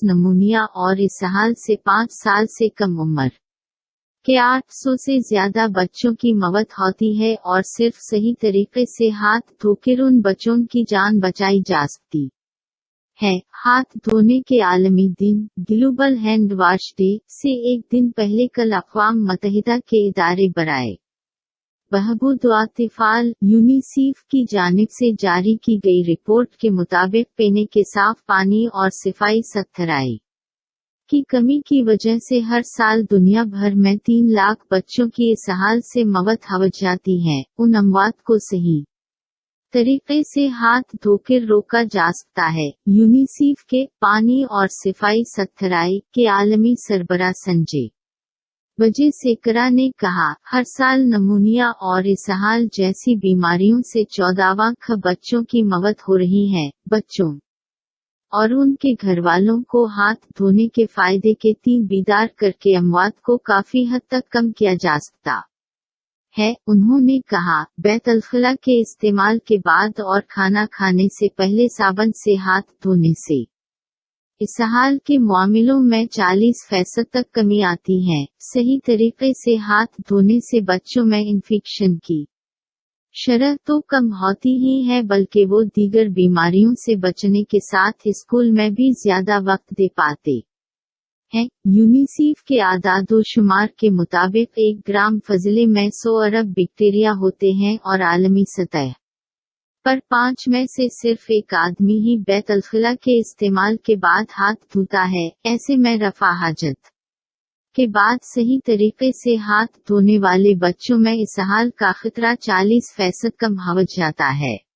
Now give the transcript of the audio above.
नमूनिया और इसहाल से 5 साल से कम उम्र के 800 से ज्यादा बच्चों की मौत होती है और सिर्फ सही तरीके से हाथ धोकर उन बच्चों की जान बचाई जा सकती है। हाथ धोने के आलमी दिन ग्लोबल हैंड वॉश डे से एक दिन पहले कल अक़वाम मुत्तहिदा के इदारे बराए बहबूद व अतिफ़ाल यूनिसेफ की जानिब से जारी की गई रिपोर्ट के मुताबिक पीने के साफ पानी और सफाई सुथराई की कमी की वजह से हर साल दुनिया भर में 3 लाख बच्चों की इसहाल से मौत हो जाती है। उन अमवात को सही तरीके से हाथ धोकर रोका जा सकता है। यूनिसेफ के पानी और सफाई सुथराई के आलमी सरबराह संजय वजे सेकरा ने कहा, हर साल नमूनिया और इसहाल जैसी बीमारियों से 14 लाख बच्चों की मौत हो रही है। बच्चों और उनके घरवालों को हाथ धोने के फायदे के 3 बीदार करके अमवात को काफी हद तक कम किया जा सकता है। उन्होंने कहा, बैतुल-खला के इस्तेमाल के बाद और खाना खाने से पहले साबुन से हाथ धोने से इसहाल के मामलों में 40% तक कमी आती है। सही तरीके से हाथ धोने से बच्चों में इन्फेक्शन की शरह तो कम होती ही है, बल्कि वो दीगर बीमारियों से बचने के साथ स्कूल में भी ज्यादा वक्त दे पाते हैं। यूनिसेफ के आदादो-शुमार के मुताबिक 1 ग्राम फजले में 100 अरब बैक्टीरिया होते हैं और आलमी सतह पर 5 में से सिर्फ 1 आदमी ही बैतुल-खला के इस्तेमाल के बाद हाथ धोता है। ऐसे में रफ़ा हाजत के बाद सही तरीके से हाथ धोने वाले बच्चों में इसहाल का खतरा 40% कम हो जाता है।